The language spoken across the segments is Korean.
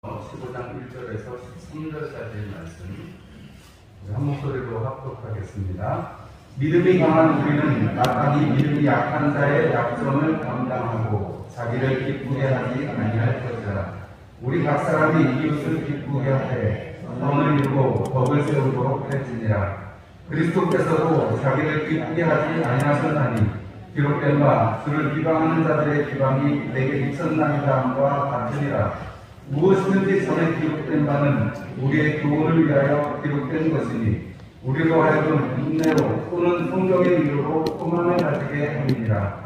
15장 1절에서 13절까지의 말씀 한 목소리로 합독하겠습니다. 믿음이 강한 우리는 마땅히 믿음이 약한 자의 약점을 감당하고 자기를 기쁘게 하지 아니할 것이라. 우리 각 사람이 이웃을 기쁘게 하되 선을 이루고 덕을 세우도록 할지니라. 그리스도께서도 자기를 기쁘게 하지 아니하셨나니 기록된 바 주를 비방하는 자들의 비방이 내게 미쳤나이다 함과 같으니라. 무엇이든지 전에 기록된 바는 우리의 교훈을 위하여 기록된 것이니 우리로 하여금 인내로 또는 성경의 위로로 소망을 가지게 함이니라.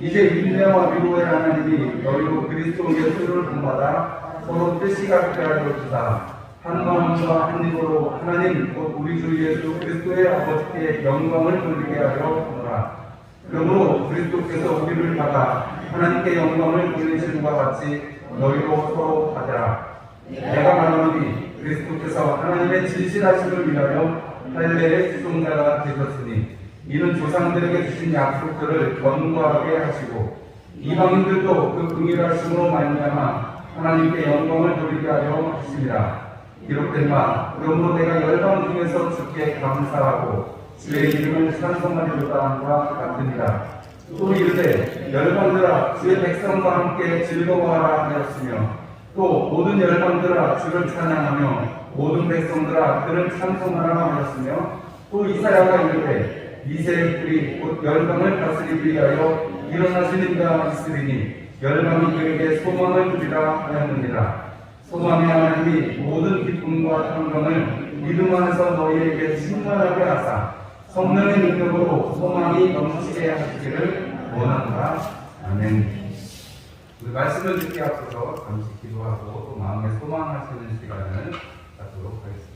이제 인내와 위로의 하나님이 너희로 그리스도 예수를 본받아 서로 뜻이 같게 하여 주사 한 마음과 한 입으로 하나님 곧 우리 주 예수 그리스도의 아버지께 영광을 돌리게 하여 주노라. 그러므로 그리스도께서 우리를 받아 하나님께 영광을 돌리시는 것과 같이 너희로 서로 받으라. 내가 말하노니 그리스도께서 하나님의 진실하심을 위하여 할례의 수종자가 되셨으니 이는 조상들에게 주신 약속들을 견고하게 하시고 이방인들도 그 긍휼하심으로 말미암아 하나님께 영광을 돌리게 하려 하심이라. 기록된 바 그러므로 내가 열방 중에서 주께 감사하고 주의 이름을 찬송하리로다 함과 같으니라. 또 이르되 열방들아 주의 백성과 함께 즐거워하라 하였으며 또 모든 열방들아 주를 찬양하며 모든 백성들아 그를 찬송하라 하였으며 또 이사야가 이르되 이새의 뿔이 곧 열방을 다스리기 위하여 일어나시는 이가 있으리니 열방이 그에게 소망을 주리라 하였느니라. 소망의 하나님이 모든 기쁨과 평강을 믿음 안에서 너희에게 충만하게 하사 성령의 능력으로 소망이 넘치게 하시기를 원한다. 아멘. 우리 말씀을 듣기 앞서서 잠시 기도하고 또 마음에 소망하시는 시간을 갖도록 하겠습니다.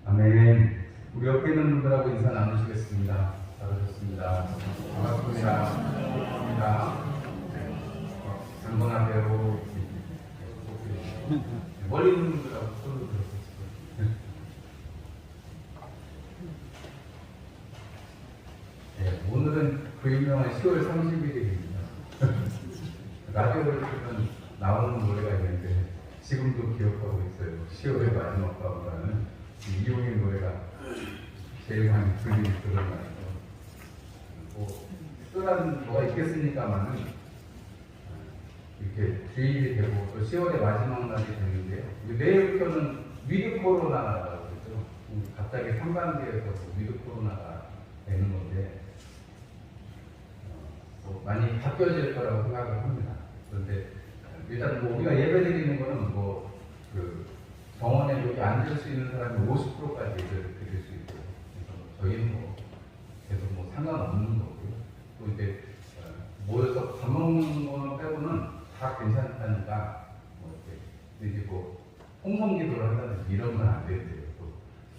아멘. 우리 옆에 있는 분들하고 인사 나누시겠습니다. 잘하셨습니다. 반갑습니다. 반갑습니다. 장건하대로 멀리 있는 분들하고 손을 들었었어요. 네, 오늘은 그 유명한 10월 30일입니다. 라디오를 들으면 나오는 노래가 있는데 지금도 기억하고 있어요. 10월의 마지막 밤이라는 이용의 노래가 제일 많이 들리는 그런 말이죠. 뭐 특별한 뭐가 있겠습니까만은 이렇게 주일이 되고 또 10월의 마지막 날이 되는데요. 내일부터는 위드 코로나라고 그러죠. 갑자기 상반기에서 위드 코로나가 되는 건데 많이 바뀌어질 거라고 생각을 합니다. 그런데 일단 뭐 우리가 예배드리는 거는 병원에 여기 앉을 수 있는 사람이 50%까지 예배를 드릴 수 있고, 그래서 저희는 계속 상관없는 거고요. 또 이제 모여서 밥 먹는 거 빼고는 다 괜찮다니까 이제 홍성기도를 한다든지 이런 건 안 된대요. 또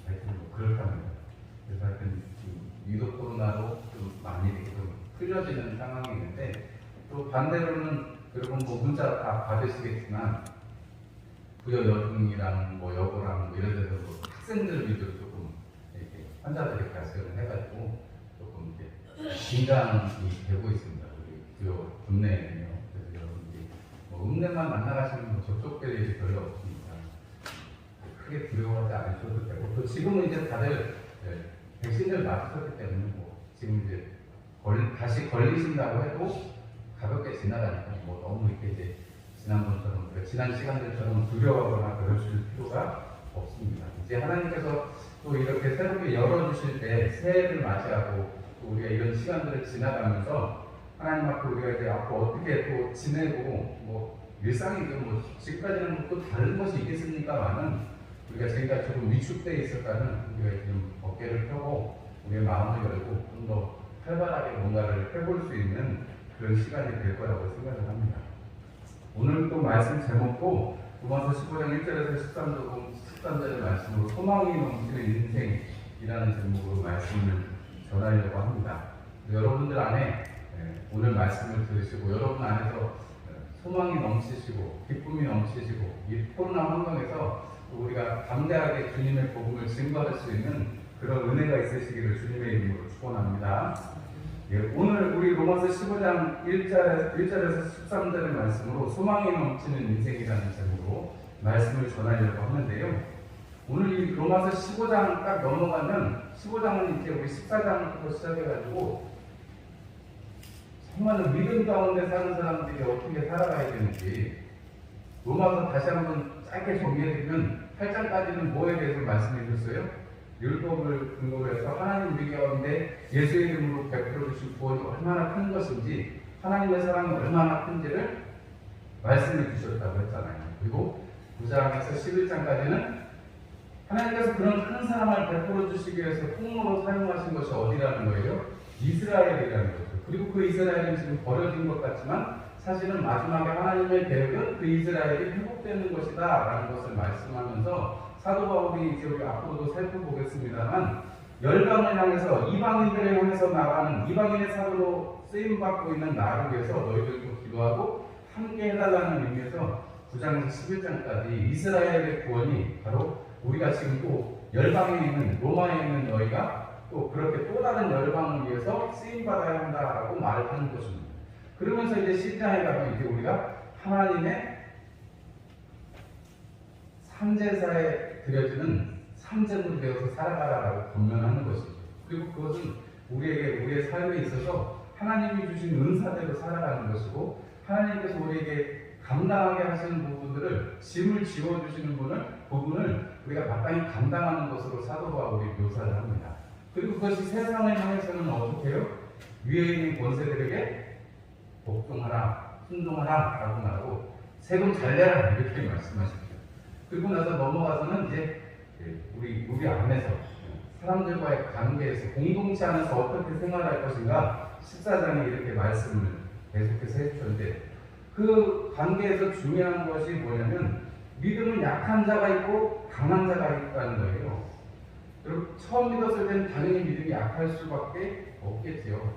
하여튼 그렇답니다. 그래서 하여튼 위드 코로나로 좀 많이 좀 풀려지는 상황이 있는데, 또 반대로는 여러분 문자 다 받으시겠지만 부여 여중이랑 여고랑 이런 데서 학생들 위주로 조금 이렇게 환자들이 발생을 해가지고 조금 이제 긴장이 되고 있습니다. 우리 부여 읍내에는요. 그래서 여러분들이 읍내만 만나가시면 접촉들이 별로 없으니까 크게 두려워하지 않으셔도 되고, 또 지금은 이제 다들 백신을 맞으셨기 때문에 지금 이제 다시 걸리신다고 해도 가볍게 지나가니까 너무 이렇게 이제 지난번처럼 지난 시간들처럼 두려워하거나 그러실 필요가 없습니다. 이제 하나님께서 또 이렇게 새롭게 열어주실 때 새해를 맞이하고 또 우리가 이런 시간들을 지나가면서 하나님 앞에 우리가 이제 앞으로 어떻게 또 지내고 일상이든 지금까지는 또 다른 것이 있겠습니까만은 우리가 지금까지 조금 위축되어 있을까는 우리가 지금 어깨를 펴고 우리의 마음을 열고 좀 더 활발하게 뭔가를 해볼 수 있는 그런 시간이 될 거라고 생각을 합니다. 오늘 또 말씀 제목도 로마서 15장 1절에서 13절의 말씀으로 소망이 넘치는 인생이라는 제목으로 말씀을 전하려고 합니다. 여러분들 안에 오늘 말씀을 들으시고 여러분 안에서 소망이 넘치시고 기쁨이 넘치시고 이 코로나 환경에서 우리가 담대하게 주님의 복음을 증거할 수 있는 그런 은혜가 있으시기를 주님의 이름으로 축원합니다. 오늘 우리 로마서 15장 1절에서 13절의 말씀으로 소망이 넘치는 인생이라는 제목으로 말씀을 전하려고 하는데요. 오늘 이 로마서 15장 딱 넘어가면 15장은 이제 우리 14장부터 시작해가지고 정말로 믿음 가운데 사는 사람들이 어떻게 살아가야 되는지 로마서 다시 한번 짧게 정리해드리면 8장까지는 뭐에 대해서 말씀해 주셨어요? 율법을 근거로 해서 하나님 우리 가운데 예수의 이름으로 베풀어 주신 구원이 얼마나 큰 것인지 하나님의 사랑이 얼마나 큰지를 말씀해 주셨다고 했잖아요. 그리고 9장에서 11장까지는 하나님께서 그런 큰 사랑을 베풀어 주시기 위해서 통로로 사용하신 것이 어디라는 거예요? 이스라엘이라는 거죠. 그리고 그 이스라엘은 지금 버려진 것 같지만 사실은 마지막에 하나님의 계획은 그 이스라엘이 회복되는 것이다 라는 것을 말씀하면서 사도 바울이 이제 우리 앞으로도 살펴보겠습니다만 열방을 향해서 이방인들을 향해서 나가는 이방인의 사도로 쓰임받고 있는 나를 위해서 너희들도 기도하고 함께 해달라는 의미에서 9장에서 11장까지 이스라엘의 구원이 바로 우리가 지금 또 열방에 있는 로마에 있는 너희가 또 그렇게 또 다른 열방을 위해서 쓰임받아야 한다라고 말을 하는 것입니다. 그러면서 이제 10장에 가면 이제 우리가 하나님의 삼제사에 드려지는 삼제물이 되어서 살아가라라고 권면하는 것이죠. 그리고 그것은 우리의 삶에 있어서 하나님이 주신 은사대로 살아가는 것이고 하나님께서 우리에게 감당하게 하시는 부분들을 짐을 지워주시는 부분을 우리가 마땅히 감당하는 것으로 사도 바울이 묘사를 합니다. 그리고 그것이 세상을 향해서는 어떻게 해요? 위에 있는 권세들에게 복종하라, 순종하라 라고 말하고 세금 잘 내라 이렇게 말씀하십니다. 그리고 나서 넘어가서는 이제 우리 안에서 사람들과의 관계에서 공동체 안에서 어떻게 생활할 것인가 14장에 이렇게 말씀을 계속해서 해주셨는데 그 관계에서 중요한 것이 뭐냐면 믿음은 약한 자가 있고 강한 자가 있다는 거예요. 여러분 처음 믿었을 때는 당연히 믿음이 약할 수밖에 없겠지요.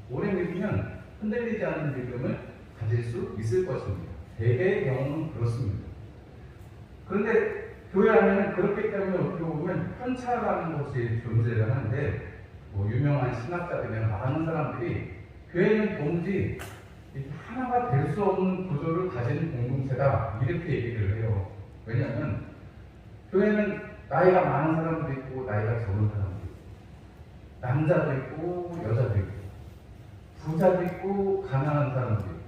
오래 믿으면 흔들리지 않는 믿음을 가질 수 있을 것입니다. 대개의 경우는 그렇습니다. 그런데 교회 안에는 그렇기 때문에 어떻게 보면 편차라는 것이 존재를 하는데 유명한 신학자들이나 많은 사람들이 교회는 도무지 하나가 될 수 없는 구조를 가진 공동체다 이렇게 얘기를 해요. 왜냐하면 교회는 나이가 많은 사람도 있고 나이가 적은 사람도 있고 남자도 있고 여자도 있고 부자도 있고 가난한 사람도 있고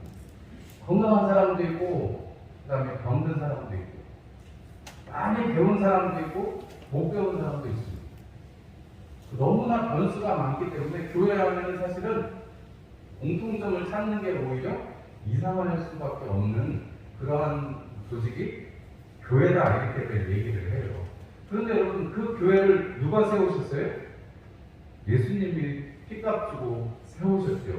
건강한 사람도 있고 그 다음에 병든 사람도 있고 많이 배운 사람도 있고 못 배운 사람도 있습니다. 너무나 변수가 많기 때문에 교회 안에는 사실은 공통점을 찾는 게 오히려 이상을 할 수밖에 없는 그러한 조직이 교회다 이렇게 얘기를 해요. 그런데 여러분 그 교회를 누가 세우셨어요? 예수님이 피값 주고 세우셨죠.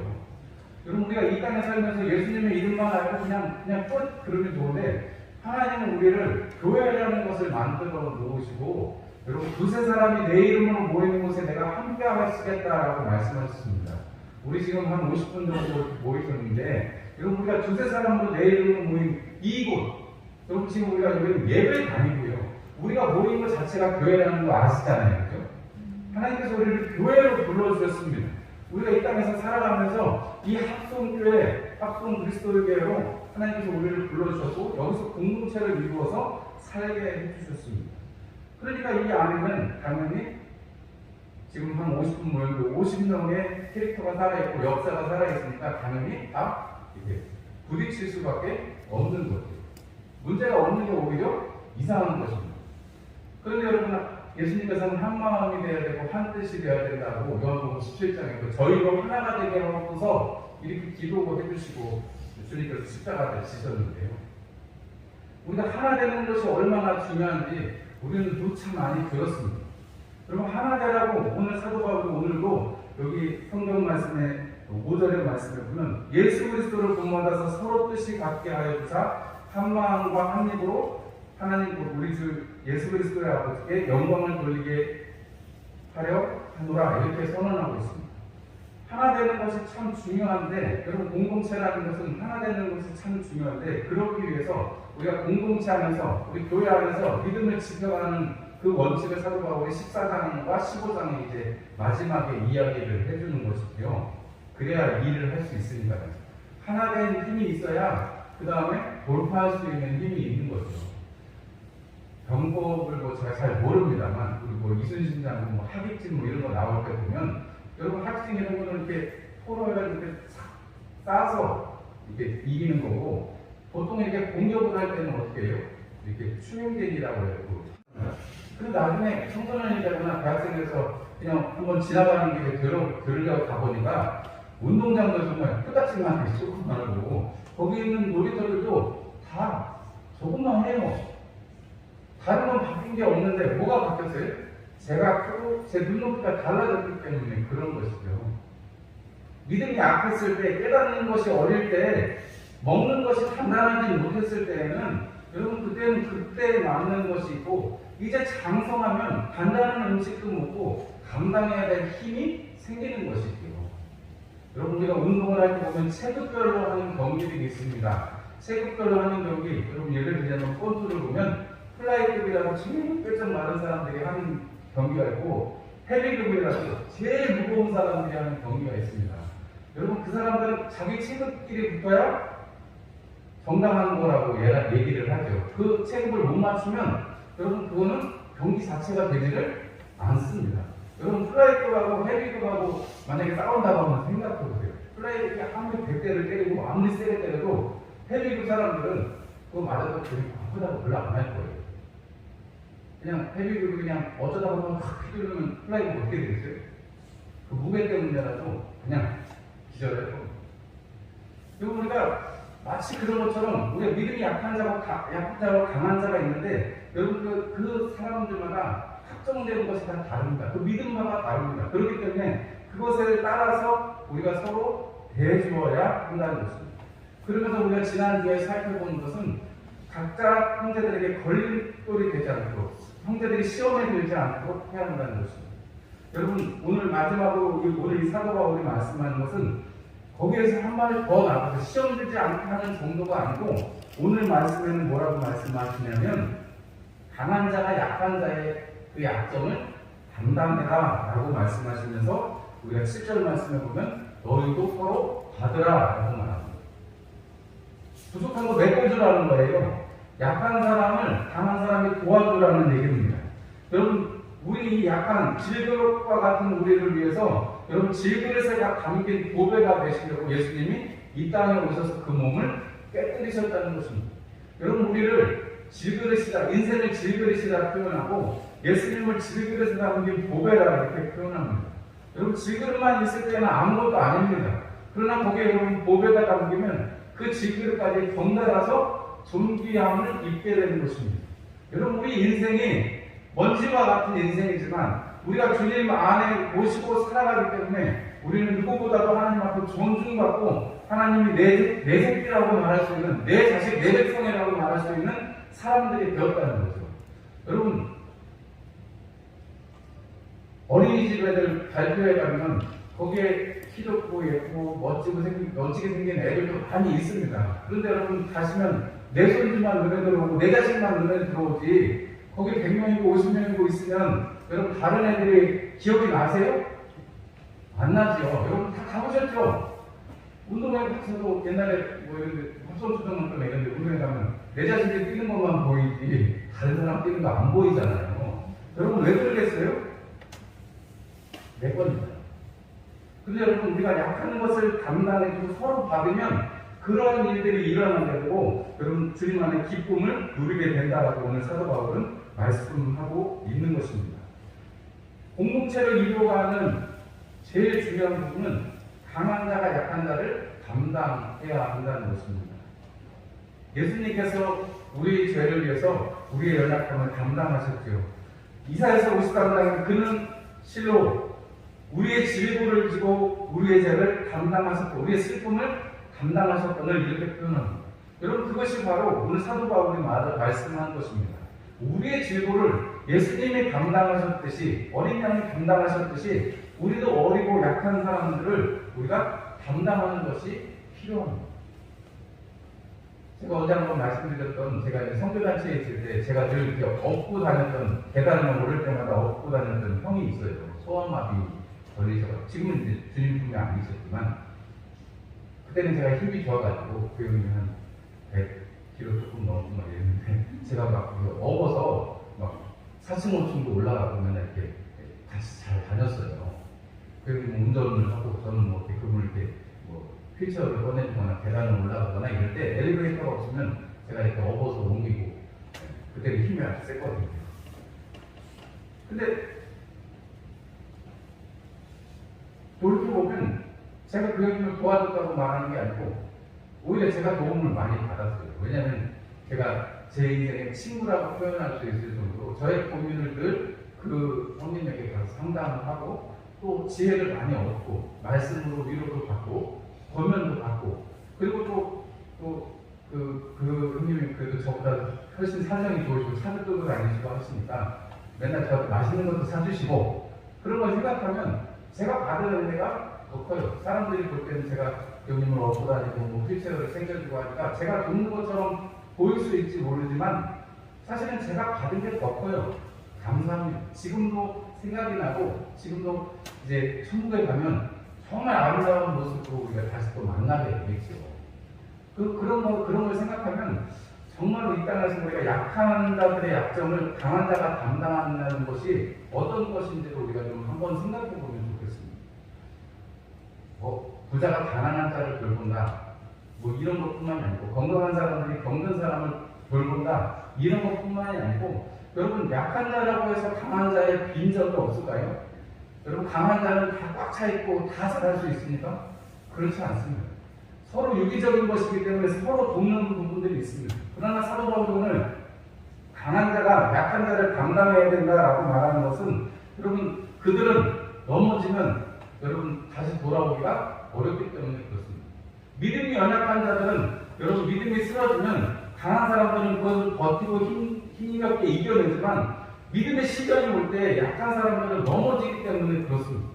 여러분 우리가 이 땅에 살면서 예수님의 이름만 알고 그냥 끝 그러면 좋은데 하나님은 우리를 교회라는 것을 만들어 놓으시고 여러분 두세 사람이 내 이름으로 모이는 곳에 내가 함께 하시겠다라고 말씀하셨습니다. 우리 지금 한 50분 정도 모이셨는데 여러분 우리가 두세 사람으로 내 이름으로 모인 이곳 여러분 지금 우리가 여기 예배 다니고요. 우리가 모인 것 자체가 교회라는 거 아시잖아요. 그죠? 하나님께서 우리를 교회로 불러주셨습니다. 우리가 이 땅에서 살아가면서 이 합성교회, 합성 그리스도의 교회로 하나님께서 우리를 불러주셨고 여기서 공동체를 이루어서 살게 해주셨습니다. 그러니까 이 안에는 당연히 지금 한 50분 모였고 50명의 캐릭터가 살아있고 역사가 살아있으니까 당연히 다 이게 부딪힐 수밖에 없는 거죠. 문제가 없는 게 오히려 이상한 것입니다. 그런데 여러분 예수님께서는 한 마음이 되어야 되고 한 뜻이 되어야 된다고 요한복음 17장에 저희로 하나가 되게 하옵소서 이렇게 기도를 해주시고 주님께서 십자가를 지셨는데요. 우리가 하나 되는 것이 얼마나 중요한지 우리는 누차 많이 들었습니다. 여러분 하나 되라고 오늘 사도 바울이 오늘도 여기 성경 말씀에 5절의 말씀을 보면 예수 그리스도를 본받아서 서로 뜻이 같게 하여 주사 한 마음과 한 입으로 하나님 우리 주 예수 그리스도의 아버지께 영광을 돌리게 하려 하노라 이렇게 선언하고 있습니다. 하나 되는 것이 참 중요한데 여러분 공동체라는 것은 하나 되는 것이 참 중요한데 그러기 위해서 우리가 공동체 안에서 우리 교회 안에서 믿음을 지켜가는 그 원칙을 사도 바울이 14장과 15장에 이제 마지막에 이야기를 해주는 것이고요. 그래야 일을 할 수 있으니까 하나 된 힘이 있어야 그 다음에 돌파할 수 있는 힘이 있는 거죠. 병법을 뭐 제가 잘 모릅니다만 우리 뭐 이순신 장군 뭐 하객진 뭐 이런 거 나올 때 보면 여러분 하객진 이런 거는 이렇게 포로를 이렇게 싸서 이렇게 이기는 거고 보통 이렇게 공격을 할 때는 어떻게 해요? 이렇게 추행대기라고 해요. 그 나중에 청소년이 되거나 대학생에서 그냥 한번 지나가는 길에 들으려고 가보니까 운동장도 정말 끝같이만 조금만 하고 거기 있는 놀이터들도 다 조금만 해요. 다른 건 바뀐 게 없는데 뭐가 바뀌었어요? 제가 크고 제 눈높이가 달라졌기 때문에 그런 것이죠. 믿음이 약했을 때 깨닫는 것이 어릴 때 먹는 것이 단단하지 못했을 때에는 여러분 그때는 그때에 맞는 것이고 이제 장성하면 단단한 음식도 먹고 감당해야 될 힘이 생기는 것이죠. 여러분 우리가 운동을 할 때 보면 체급별로 하는 경기들이 있습니다. 체급별로 하는 경기 여러분 예를 들자면 권투를 보면 플라이급이라고 제일 뼈좀 마른 사람들이 하는 경기가 있고 헤비급이라고 제일 무거운 사람들이 하는 경기가 있습니다. 여러분 그 사람들은 자기 체급끼리 붙어야 정당한 거라고 얘기를 하죠. 그 체급을 못 맞추면 여러분 그거는 경기 자체가 되지를 않습니다. 여러분 플라이급하고 헤비급하고 만약에 싸운다고 하면 생각해보세요. 플라이급이 아무리 100대를 때리고 아무리 세게 때려도 헤비급 사람들은 그거 맞아도 그게 아프다고 별로 안 할 거예요. 그냥 헤비급이 그냥 어쩌다 보면 확 휘두르면 플라이급 어떻게 되겠어요? 그 무게 때문에라도 그냥 기절해요. 그리고 우리가 마치 그런 것처럼 우리가 믿음이 약한 자와 강한 자가 있는데 여러분 그 사람들마다 확정되는 것이 다 다릅니다. 그 믿음마다 다릅니다. 그렇기 때문에 그것을 따라서 우리가 서로 대해주어야 한다는 것입니다. 그러면서 우리가 지난주에 살펴본 것은 각자 형제들에게 걸림돌이 되지 않도록 형제들이 시험에 들지 않도록 해야 한다는 것입니다. 여러분 오늘 마지막으로 오늘 이 사도 바울이 말씀하는 것은 거기에서 한 발을 더 나가서 시험 들지 않게 하는 정도가 아니고 오늘 말씀에는 뭐라고 말씀하시냐면 강한 자가 약한 자의 그 약점을 담당해라 라고 말씀하시면서 우리가 7절 말씀에 보면 너희도 서로 받으라 라고 말합니다. 부족한 거 메꿔주라는 거예요. 약한 사람을 강한 사람이 도와주라는 얘기입니다. 여러분 우리 이 약한 질그릇과 같은 우리를 위해서 여러분 질그릇에 담긴 보배가 되시려고 예수님이 이 땅에 오셔서 그 몸을 깨뜨리셨다는 것입니다. 여러분 우리를 질그릇이다, 인생을 질그릇이다 표현하고 예수님을 질그릇에 담긴 보배라 이렇게 표현합니다. 여러분 질그릇만 있을 때는 아무것도 아닙니다. 그러나 거기에 여러분 보배가 담기면 그 질그릇까지 덩달아서 존귀함을 입게 되는 것입니다. 여러분 우리 인생이 먼지와 같은 인생이지만 우리가 주님 안에 모시고 살아가기 때문에 우리는 누구보다도 하나님 앞에 존중받고 하나님이 내 새끼라고 말할 수 있는 내 자식, 내 백성이라고 말할 수 있는 사람들이 되었다는 거죠. 여러분 어린이집 애들 발표회 가면 거기에 키 좋고 예쁘고 멋지게 생긴 애들도 많이 있습니다. 그런데 여러분 가시면 내 손주만 눈에 들어오고 내 자식만 눈에 들어오지 거기 100명이고 50명이고 있으면 여러분 다른 애들이 기억이 나세요? 안 나죠. 여러분 다 가보셨죠? 운동회 가서도 옛날에 뭐 이런데 합성초등학교 이런데 운동회 가면 내 자식이 뛰는 것만 보이지 다른 사람 뛰는 거 안 보이잖아요. 여러분 왜 그러겠어요? 내 겁니다. 근데 여러분 우리가 약한 것을 담당해주고 서로 받으면 그런 일들이 일어나게 되고 여러분 주님 안에 기쁨을 누리게 된다라고 오늘 사도 바울은 말씀하고 있는 것입니다. 공동체를 이루어가는 제일 중요한 부분은 강한 자가 약한 자를 담당해야 한다는 것입니다. 예수님께서 우리의 죄를 위해서 우리의 연약함을 담당하셨죠. 이사야서 53장에 그는 실로 우리의 질고를 지고 우리의 죄를 감당하셨고 우리의 슬픔을 감당하셨던을 이렇게 표현합니다. 여러분 그것이 바로 오늘 사도 바울이 말씀한 것입니다. 우리의 질고를 예수님이 감당하셨듯이 어린 양이 감당하셨듯이 우리도 어리고 약한 사람들을 우리가 감당하는 것이 필요합니다. 제가 어제 한번 말씀드렸던 제가 이제 성교단체에 있을 때 제가 늘 이렇게 업고 다녔던 계단을 오를 때마다 업고 다녔던 형이 있어요. 소아마비 걸리셔서 지금은 이제 주님 품에 아니셨지만 그때는 제가 힘이 좋아가지고 그 형이 한 100kg 조금 넘고 막 이랬는데 제가 막 업어서 막 4층 5층도 올라가고 맨날 이렇게 같이 잘 다녔어요. 그리고 뭐 운전을 하고 저는 뭐 이렇게 그분을 이렇게 뭐 휠체어를 꺼내주거나 계단을 올라가거나 이럴 때 엘리베이터가 없으면 제가 이렇게 업어서 옮기고 그때 힘이 아주 셌거든요. 근데 돌이켜보면 제가 그 형님을 도와줬다고 말하는 게 아니고 오히려 제가 도움을 많이 받았어요. 왜냐하면 제가 제 인생의 친구라고 표현할 수 있을 정도로 저의 고민을 늘 그 형님에게 가서 상담을 하고 또 지혜를 많이 얻고 말씀으로 위로도 받고 권면도 받고 그리고 또 그 형님이 그래도 저보다 훨씬 사정이 좋으시고 차들도 다니시고 하시니까 맨날 저한테 맛있는 것도 사주시고 그런 걸 생각하면 제가 받은 은혜가 더 커요. 사람들이 볼 때는 제가 형님을 업고 다니고 뭐 휠체어를 챙겨주고 하니까 제가 돕는 것처럼 보일 수 있지 모르지만 사실은 제가 받은 게 더 커요. 감사합니다. 지금도 생각이 나고 지금도 이제 천국에 가면 정말 아름다운 모습으로 우리가 다시 또 만나게 되겠죠. 그런 걸 생각하면 정말로 이 땅에서 우리가 약한 자들의 약점을 강한 자가 담당한다는 것이 어떤 것인지도 우리가 좀 한번 생각해 보면 좋겠습니다. 부자가 가난한 자를 돌본다. 뭐 이런 것뿐만이 아니고 건강한 사람들이 병든 사람을 돌본다. 이런 것뿐만이 아니고 여러분 약한 자라고 해서 강한 자의 빈정이 없을까요? 여러분 강한 자는 다 꽉 차 있고 다 잘할 수 있습니까? 그렇지 않습니다. 서로 유기적인 것이기 때문에 서로 돕는 부분들이 있습니다. 그러나 사도 바울이 오늘 강한 자가 약한 자를 감당해야 된다라고 말하는 것은 여러분 그들은 넘어지면 여러분 다시 돌아오기가 어렵기 때문에 그렇습니다. 믿음이 연약한 자들은 여러분 믿음이 쓰러지면 강한 사람들은 그것을 버티고 힘있게 이겨내지만 믿음의 시련이 올 때 약한 사람들은 넘어지기 때문에 그렇습니다.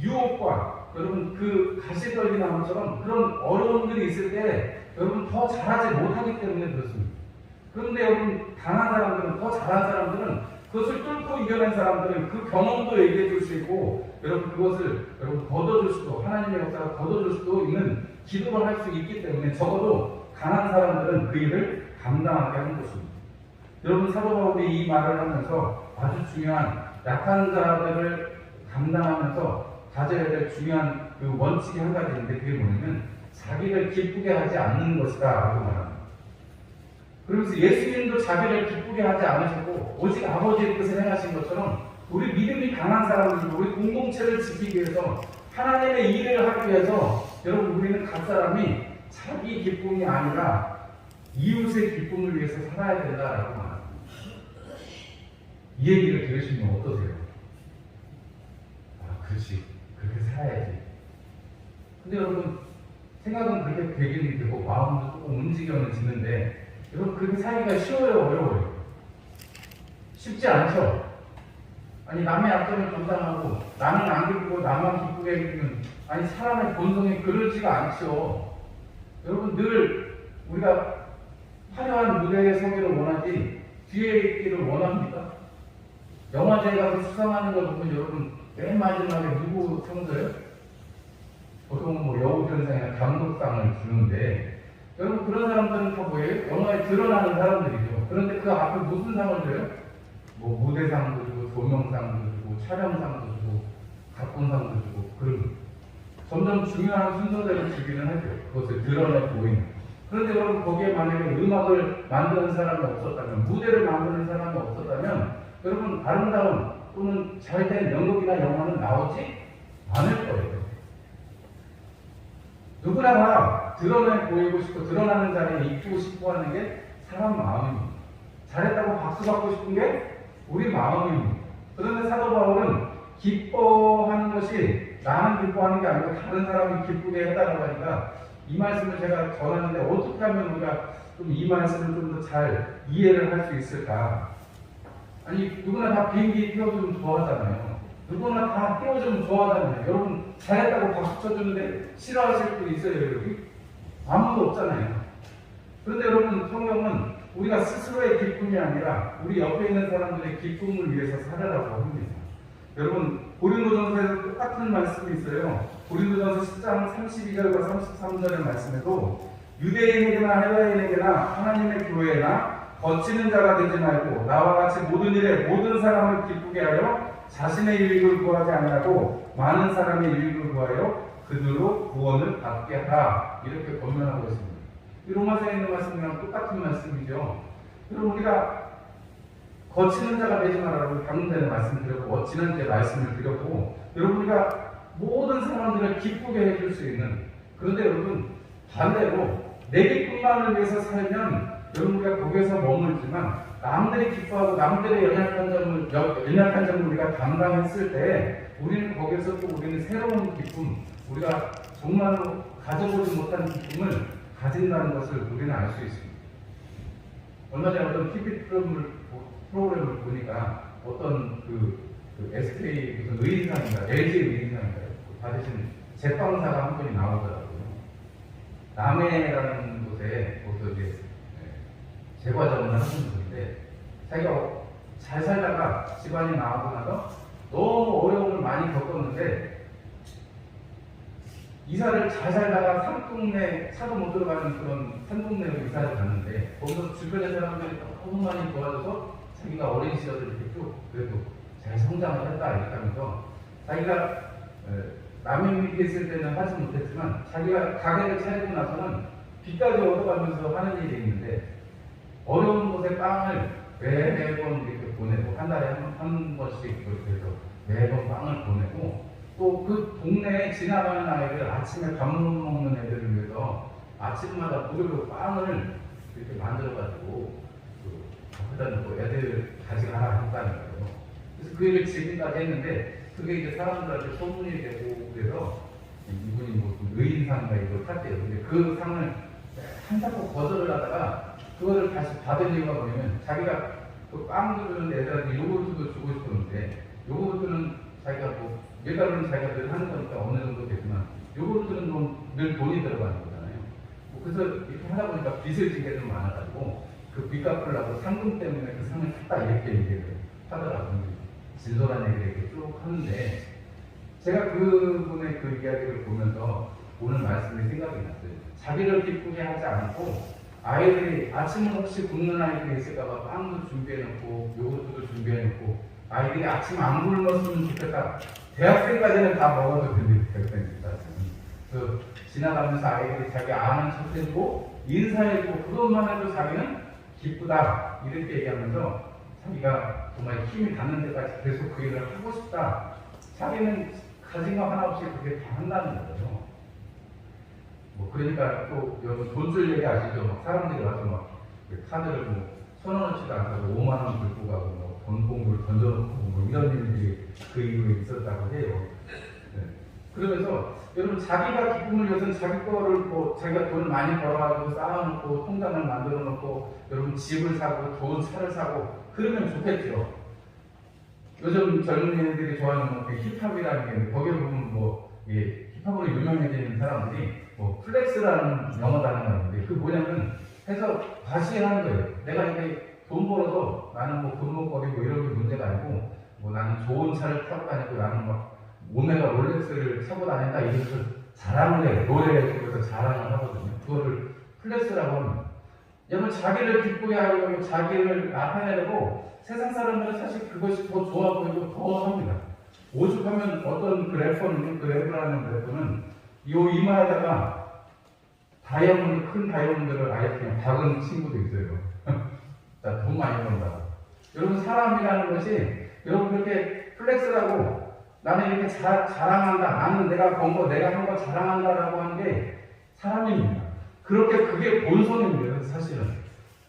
유혹과 여러분 그 가시떨기나무처럼 그런 어려움들이 있을 때 여러분 더 잘하지 못하기 때문에 그렇습니다. 그런데 여러분 강한 사람들은 더 잘한 사람들은 그것을 뚫고 이겨낸 사람들은 그 경험도 얘기해 줄 수 있고 여러분 그것을 여러분 걷어줄 수도 하나님의 역사가 걷어줄 수도 있는 기도를 할 수 있기 때문에 적어도 강한 사람들은 그 일을 감당하게 하는 것입니다. 여러분 사도 바울이 이 말을 하면서 아주 중요한 약한 자들을 감당하면서 가져야 될 중요한 그 원칙이 한 가지 있는데 그게 뭐냐면 자기를 기쁘게 하지 않는 것이다 라고 말합니다. 그러면서 예수님도 자기를 기쁘게 하지 않으셨고 오직 아버지의 뜻을 행하신 것처럼 우리 믿음이 강한 사람들도 우리 공동체를 지키기 위해서 하나님의 일을 하기 위해서 여러분 우리는 각 사람이 자기 기쁨이 아니라 이웃의 기쁨을 위해서 살아야 된다라고 말합니다. 이 얘기를 들으시면 어떠세요? 아, 그렇지. 그렇게 살아야지. 근데 여러분 생각은 그렇게 되기는 되고 마음도 조금 움직여지는데 여러분 그렇게 살기가 쉬워요? 어려워요? 쉽지 않죠? 아니 남의 약점을 감당하고 나는 안 기쁘고 나만 기쁘게 해주면 아니 사람의 본성이 그러지가 않죠. 여러분 늘 우리가 화려한 무대에 서기를 원하지 뒤에 있기를 원합니까? 영화제에 가서 수상하는 걸 보면 여러분 맨 마지막에 누구 상 줘요? 보통은 뭐 여우주연상이나 감독상을 주는데 여러분 그런 사람들은 다 뭐예요? 영화에 드러나는 사람들이죠. 그런데 그 앞에 무슨 상을 줘요? 뭐 무대상도 주고 조명상도 주고 촬영상도 주고 각본상도 주고 그런 점점 중요한 순서대로 주기는 하죠. 그것을 드러내 보이는. 그런데 여러분 거기에 만약에 음악을 만드는 사람이 없었다면 무대를 만드는 사람이 없었다면 여러분 아름다운 또는 잘된 연극이나 영화는 나오지 않을 거예요. 누구나 드러내 보이고 싶고 드러나는 자리에 있고 싶어 하는 게 사람 마음입니다. 잘했다고 박수 받고 싶은 게 우리 마음입니다. 그런데 사도 바울은 기뻐하는 것이 나는 기뻐하는 게 아니고 다른 사람이 기쁘게 해달라고 하니까 이 말씀을 제가 전하는데 어떻게 하면 우리가 좀 이 말씀을 좀 더 잘 이해를 할 수 있을까? 아니 누구나 다 비행기 띄워주면 좋아하잖아요. 누구나 다 띄워주면 좋아하잖아요. 여러분 잘했다고 박수 쳐주는데 싫어하실 분 있어요 여기? 아무도 없잖아요. 그런데 여러분 성경은 우리가 스스로의 기쁨이 아니라 우리 옆에 있는 사람들의 기쁨을 위해서 살아라고 합니다. 여러분 고린도전서에서 똑같은 말씀이 있어요. 고린도전서 10장 32절과 33절의 말씀에도 유대인에게나 헬라인에게나 하나님의 교회나 거치는 자가 되지 말고 나와 같이 모든 일에 모든 사람을 기쁘게 하여 자신의 유익을 구하지 아니하고 많은 사람의 유익을 구하여 그들로 구원을 받게 하라 이렇게 권면하고 있습니다. 이 로마서에 있는 말씀이랑 똑같은 말씀이죠. 여러분 우리가 거치는 자가 되지 말라고 방금 전에 말씀드렸고 지난주에 말씀을 드렸고 여러분 우리가 모든 사람들을 기쁘게 해줄 수 있는 그런데 여러분 반대로 내 기쁨만을 위해서 살면 여러분 우리가 거기에서 머물지만 남들이 기뻐하고 남들의 연약한 점을 우리가 담당했을 때 우리는 거기에서 또 우리는 새로운 기쁨 우리가 정말로 가져보지 못한 기쁨을 가진다는 것을 우리는 알 수 있습니다. 얼마 전에 어떤 TV 프로그램을 보니까 어떤 SK 무슨 의인상인가 LG 의인상인가 받으신 제빵사가 한 분이 나오더라고요. 남해라는 곳에 거기서 이제 제과점을 하는 분인데 자기가 잘 살다가 집안이 나오고 나서 너무 어려움을 많이 겪었는데 이사를 잘 살다가 산동네 차도 못 들어가는 그런 산동네로 이사를 갔는데 거기서 주변의 사람들이 너무 많이 도와줘서 자기가 어린 시절을 이렇게 쭉 그래도 잘 성장을 했다 이렇게 하면서 자기가 남의 밑에 있을 때는 하지 못했지만 자기가 가게를 차리고 나서는 빚까지 얻어가면서 하는 일이 있는데 어려운 곳에 빵을 매번 이렇게 보내고 한 달에 한 번씩 그렇게 해서 매번 빵을 보내고 또 그 동네에 지나가는 아이들 아침에 밥 먹는 애들을 위해서 아침마다 무료로 빵을 이렇게 만들어가지고 거기다 놓고 애들 가져가라 했다는 거예요. 그래서 그 일을 지금까지 했는데 그게 이제 사람들한테 소문이 되고 그래서 이분이 무슨 의인상인가 이걸 탔대요. 근데 그 상을 한자꾸 거절을 하다가 그거를 다시 받은 이유가 뭐냐면 자기가 그 빵도 주는데 애들한테 요구르트도 주고 싶었는데 요구르트는 자기가 뭐 밀가루는 자기가 늘 하는 거니까 어느 정도 되지만 요구르트는 늘 돈이 들어가는 거잖아요. 그래서 이렇게 하다 보니까 빚을 지게 좀 많아가지고 그 빚 갚으려고 상금 때문에 그 상을 탔다 이렇게 얘기를 하더라고요. 진솔한 얘기를 이렇게 쭉 하는데 제가 그분의 그 이야기를 보면서 오늘 말씀이 생각이 났어요. 자기를 기쁘게 하지 않고 아이들이 아침을 혹시 굶는 아이들이 있을까봐 빵도 준비해놓고 요거트도 준비해놓고 아이들이 아침 안 굶었으면 좋겠다. 대학생까지는 다 먹어도 되는 대학생입니다. 그 지나가면서 아이들이 자기 아는 척 해주고 인사해주고 그것만 해도 자기는 기쁘다 이렇게 얘기하면서 자기가 정말 힘이 닿는 데까지 계속 그 일을 하고 싶다. 자기는 가진 거 하나 없이 그렇게 다 한다는 거죠. 뭐 그러니까 또 여러분 돈줄 얘기 아시죠? 막 사람들이 와서 막 카드를 뭐 1,000원어치도 안 사고 5만 원 들고 가고 뭐 돈봉을 던져놓고 뭐 이런 일들이 그 이후에 있었다고 해요. 네. 그러면서 여러분 자기가 기쁨을 위해서는 자기 거를 뭐 자기가 돈을 많이 벌어가지고 쌓아놓고 통장을 만들어놓고 여러분 집을 사고 좋은 차를 사고 그러면 좋겠죠. 요즘 젊은이들이 좋아하는 그 힙합이라는 게 있는데 거기에 보면 뭐 힙합으로 유명해지는 사람들이 뭐 플렉스라는 영어 단어가 있는데 그 뭐냐면 해서 과시하는 거예요. 내가 이렇게 돈 벌어서 나는 뭐 금목거리 뭐 이런 게 문제가 아니고 뭐 나는 좋은 차를 타고 다니고 나는 막 오메가 롤렉스를 타고 다닌다 이래서 자랑을 해요. 노래에 속에서 자랑을 하거든요. 그거를 플렉스라고 합니다. 여러분 자기를 기쁘게 하려고 자기를 나타내려고 세상 사람들은 사실 그것이 더 좋아 보이고 더 합니다. 오죽하면 어떤 그 래퍼는 그 래퍼라는 래퍼는 요 이마에다가 다이아몬드 큰 다이아몬드를 아예 그냥 박은 친구도 있어요. 자, 돈 많이 번다고. 여러분 사람이라는 것이 여러분 그렇게 플렉스라고 나는 이렇게 자랑한다. 나는 내가 번 거 내가 한 거 자랑한다라고 하는 게 사람입니다. 그렇게 그게 본성입니다. 사실은.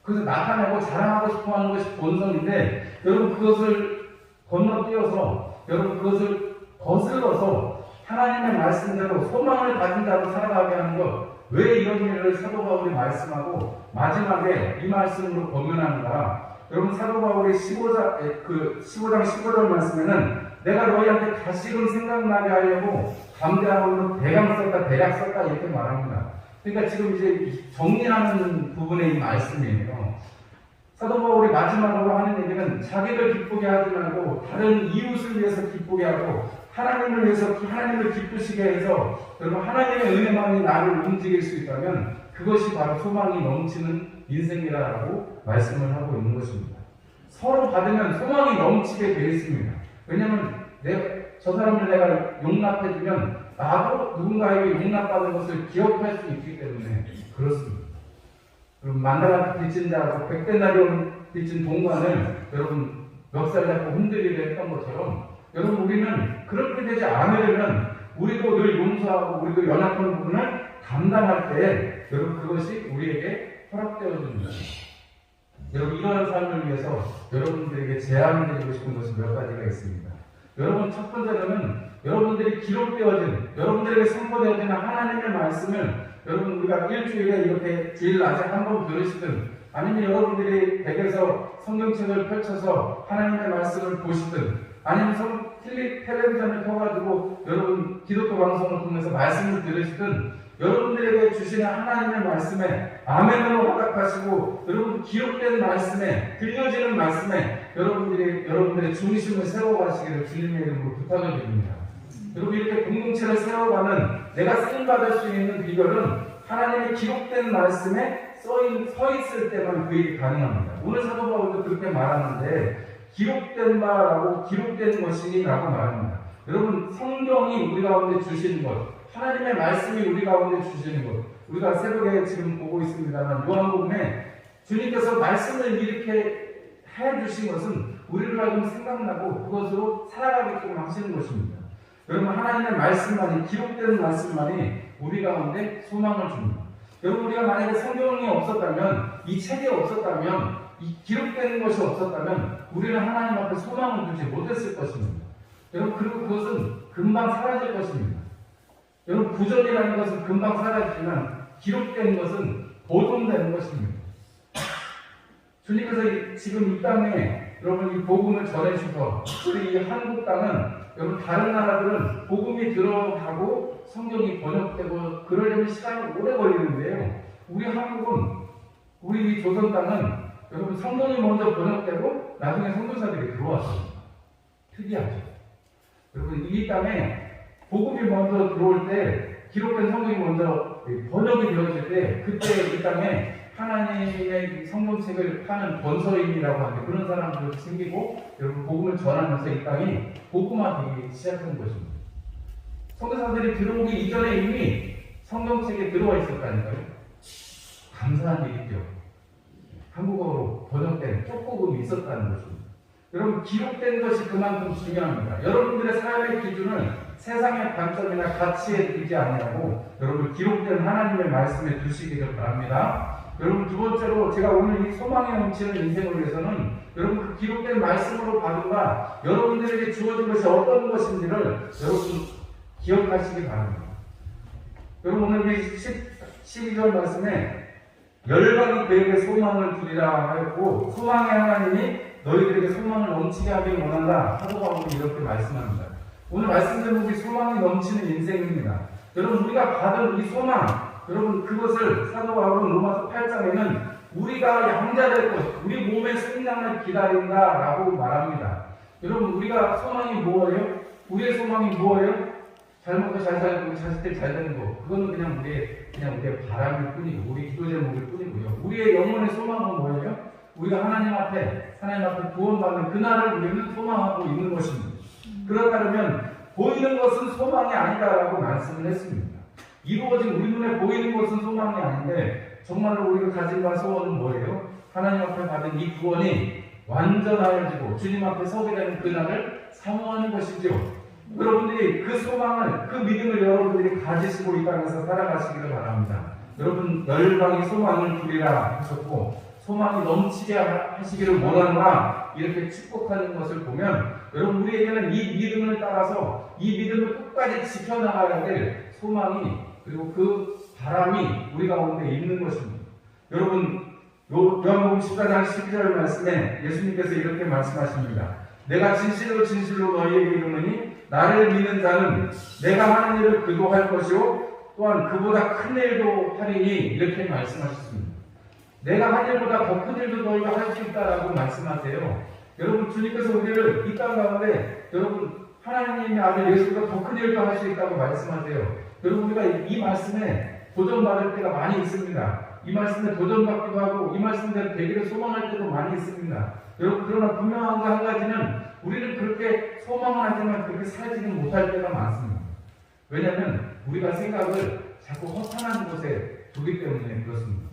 그래서 나타내고 자랑하고 싶어 하는 것이 본성인데 여러분 그것을 건너뛰어서 여러분 그것을 거슬러서 하나님의 말씀대로 소망을 가진 자로 살아가게 하는 것, 왜 이런 일을 사도 바울이 말씀하고 마지막에 이 말씀으로 권면하는가? 여러분, 사도 바울이 15장 15절 말씀에는 내가 너희한테 다시금 생각나게 하려고 담대함으로 대강 썼다 대략 썼다 이렇게 말합니다. 그러니까 지금 이제 정리하는 부분의 이 말씀이에요. 사도 바울이 마지막으로 하는 얘기는 자기를 기쁘게 하지 말고 다른 이웃을 위해서 기쁘게 하고 하나님을 위해서 하나님을 기쁘시게 해서 여러분 하나님의 은혜만이 나를 움직일 수 있다면 그것이 바로 소망이 넘치는 인생이라고 말씀을 하고 있는 것입니다. 서로 받으면 소망이 넘치게 되어 있습니다. 왜냐하면 저 사람을 내가 용납해주면 나도 누군가에게 용납받은 것을 기억할 수 있기 때문에 그렇습니다. 여러분, 만나가 빚진 자하고 백대나리온 빚진 동관을 여러분 멱살 잡고 흔들리려 했던 것처럼 여러분 우리는 그렇게 되지 않으려면 우리도 늘 용서하고 우리도 연약한 부분을 감당할 때 여러분 그것이 우리에게 허락되어집니다. 여러분 이러한 삶을 위해서 여러분들에게 제안드리고 싶은 것이 몇 가지가 있습니다. 여러분 첫 번째로는 여러분들이 기록되어진 여러분들에게 선포되어진 하나님의 말씀을 여러분 우리가 일주일에 이렇게 주일 낮에 한 번 들으시든 아니면 여러분들이 댁에서 성경책을 펼쳐서 하나님의 말씀을 보시든 아니면 텔레비전을 켜가지고 여러분 기독교 방송을 통해서 말씀을 들으시든 여러분들에게 주시는 하나님의 말씀에 아멘으로 허락하시고 여러분 기록된 말씀에 들려지는 말씀에 여러분들의 중심을 세워가시기를 주님의 이름으로 부탁을 드립니다. 여러분 이렇게 공동체를 세워가는 내가 쓰임받을 수 있는 비결은 하나님의 기록된 말씀에 서 있을 때만 그 일이 가능합니다. 오늘 사도 바울도 그렇게 말하는데 기록된 바라고 기록된 것이라고 말합니다. 여러분 성경이 우리 가운데 주시는 것 하나님의 말씀이 우리 가운데 주시는 것 우리가 새벽에 지금 보고 있습니다만 요한복음에 주님께서 말씀을 이렇게 해주신 것은 우리를 하여금 생각나고 그것으로 살아가게끔 하시는 것입니다. 여러분 하나님의 말씀만이 기록된 말씀만이 우리 가운데 소망을 줍니다. 여러분 우리가 만약에 성경이 없었다면 이 책이 없었다면 이 기록되는 것이 없었다면 우리는 하나님 앞에 소망을 두지 못했을 것입니다. 여러분 그리고 그것은 금방 사라질 것입니다. 여러분 구절이라는 것은 금방 사라지지만 기록된 것은 보존되는 것입니다. 주님께서 지금 이 땅에 여러분 이 복음을 전해주셔서 우리 이 한국 땅은 여러분 다른 나라들은 복음이 들어가고 성경이 번역되고 그러려면 시간이 오래 걸리는데요. 우리 한국은 우리 이 조선 땅은 여러분 성경이 먼저 번역되고 나중에 선교사들이 들어왔습니다. 특이하죠. 여러분 이 땅에 복음이 먼저 들어올 때 기록된 성경이 먼저 번역이 되어질 때 그때 이 땅에 하나님의 성경책을 파는 권서인이라고 하는 그런 사람들 생기고 여러분 복음을 전하면서 이 땅이 복음화되기 시작한 것입니다. 선교사들이 들어오기 이전에 이미 성경책에 들어와 있었다니까요. 감사한 일이죠. 한국어로 번역된 쪽복음이 있었다는 것입니다. 여러분 기록된 것이 그만큼 중요합니다. 여러분들의 삶의 기준을 세상의 관점이나 가치에 두지 아니하고 여러분 기록된 하나님의 말씀에 두시기를 바랍니다. 여러분 두 번째로 제가 오늘 이 소망에 넘치는 인생을 위해서는 여러분 그 기록된 말씀으로 받은 바 여러분들에게 주어진 것이 어떤 것인지를 여러분 기억하시기 바랍니다. 여러분 오늘 이 12절 말씀에 열방이 그에게 소망을 두리라 하였고 소망의 하나님이 너희들에게 소망을 넘치게 하길 원한다. 사도 바울이 이렇게 말씀합니다. 오늘 말씀 제목이 소망이 넘치는 인생입니다. 여러분 우리가 받은 이 소망 여러분 그것을 사도 바울은 로마서 8장에는 우리가 양자될 것 우리 몸의 성장을 기다린다라고 말합니다. 여러분 우리가 소망이 뭐예요? 우리의 소망이 뭐예요? 잘 먹고 잘 살고 자식들 잘 되는 거 그거는 그냥 우리의 바람일 뿐이고 우리 기도 제목일 뿐이고요. 우리의 영혼의 소망은 뭐예요? 우리가 하나님 앞에 구원받는 그날을 우리는 소망하고 있는 것입니다. 그렇다면 보이는 것은 소망이 아니다라고 말씀을 했습니다. 이루어진 우리 눈에 보이는 것은 소망이 아닌데 정말로 우리가 가진 바 소원은 뭐예요? 하나님 앞에 받은 이 구원이 완전하여지고 주님 앞에 서게 되는 그날을 사모하는 것이죠. 여러분들이 그 소망을 그 믿음을 여러분들이 가지시고 이 땅에서 살아가시기를 바랍니다. 여러분 열방이 소망을 두리라 하셨고 소망이 넘치게 하시기를 원하노라 이렇게 축복하는 것을 보면 여러분 우리에게는 이 믿음을 따라서 이 믿음을 끝까지 지켜나가야 될 소망이 그리고 그 바람이 우리 가운데 있는 것입니다. 여러분 요한복음 14장 12절 말씀에 예수님께서 이렇게 말씀하십니다. 내가 진실로 진실로 너희에게 이르노니 나를 믿는 자는 내가 하는 일을 그도 할 것이요 또한 그보다 큰 일도 하리니 이렇게 말씀하셨습니다. 내가 한 일보다 더 큰 일도 너희가 할 수 있다라고 말씀하세요. 여러분 주님께서 우리를 이 땅 가운데 여러분 하나님의 아들 예수가 더 큰 일도 할 수 있다고 말씀하세요. 여러분 우리가 이 말씀에 도전받을 때가 많이 있습니다. 이 말씀에 도전받기도 하고 이 말씀대로 되기를 소망할 때도 많이 있습니다. 여러분 그러나 분명한 거 한 가지는 우리는 그렇게 소망을 하지만 그렇게 살지는 못할 때가 많습니다. 왜냐하면 우리가 생각을 자꾸 허탄한 곳에 두기 때문에 그렇습니다.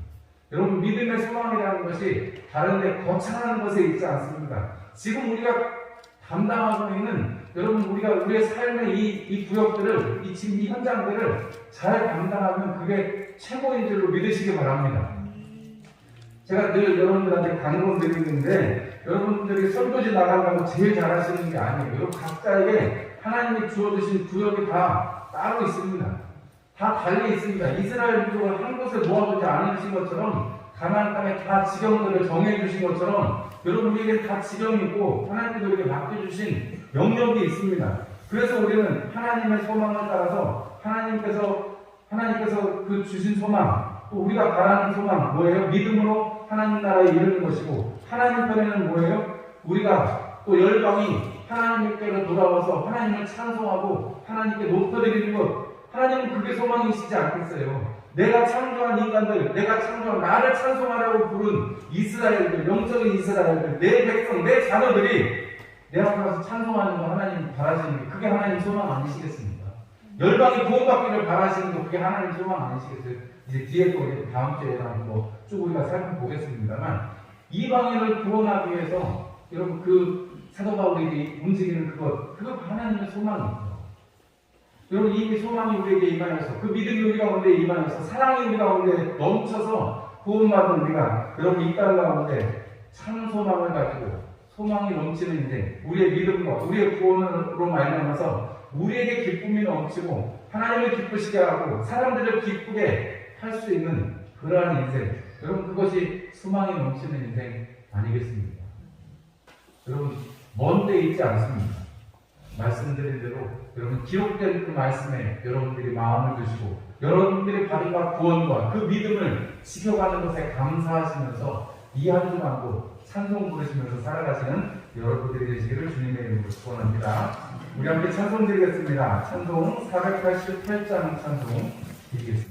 여러분 믿음의 소망이라는 것이 다른 데 거창한 것에 있지 않습니다. 지금 우리가 담당하고 있는 여러분 우리가 우리의 삶의 이 구역들을 지금 이 현장들을 잘 감당하면 그게 최고인 줄로 믿으시기 바랍니다. 제가 늘 여러분들한테 강론 드리는데 여러분들이 설교지 나간다고 제일 잘하시는 게 아니에요. 여러분 각자에게 하나님이 주어주신 구역이 다 따로 있습니다. 다 달리 있습니다. 이스라엘 민족을 한 곳에 모아두지 않으신 것처럼 가나안 땅에 다 지경들을 정해주신 것처럼 여러분 우리에게 다 지경이 있고 하나님께서 우리에게 맡겨주신 영역이 있습니다. 그래서 우리는 하나님의 소망을 따라서 하나님께서 그 주신 소망 또 우리가 바라는 소망 뭐예요? 믿음으로 하나님 나라에 이르는 것이고 하나님 편에는 뭐예요? 우리가 또 열방이 하나님께로 돌아와서 하나님을 찬송하고 하나님께 높여드리는 것 하나님은 그게 소망이시지 않겠어요? 내가 창조한 인간들, 내가 창조한 나를 찬송하라고 부른 이스라엘들, 영적인 이스라엘들, 내 백성, 내 자녀들이 내 앞에 가서 찬송하는 거 하나님 바라시는 게 그게 하나님 소망 아니시겠습니까? 열방이 구원받기를 바라시는 거 그게 하나님 소망 아니시겠어요? 이제 뒤에 또 다음 주에 쭉 우리가 살펴보겠습니다만 이방인을 구원하기 위해서 여러분 그 사도 바울이 움직이는 그거 하나님의 소망입니다. 여러분 이미 소망이 우리에게 임하여서 그 믿음이 우리 가운데 임하여서 사랑이 우리 가운데 넘쳐서 구원받은 우리가 여러분 이 땅 가운데 참 소망을 가지고 소망이 넘치는 인생 우리의 믿음과 우리의 구원으로 말미암아서 우리에게 기쁨이 넘치고 하나님을 기쁘시게 하고 사람들을 기쁘게 할 수 있는 그러한 인생 여러분 그것이 소망이 넘치는 인생 아니겠습니까? 여러분 먼 데 있지 않습니다. 말씀드린 대로 여러분 기록된 그 말씀에 여러분들이 마음을 두시고 여러분들의 바람과 구원과 그 믿음을 지켜가는 것에 감사하시면서 이 한 주간도 찬송 부르시면서 살아가시는 여러분들이 되시기를 주님의 이름으로 축원합니다. 우리 함께 찬송 드리겠습니다. 찬송 488장 찬송 드리겠습니다.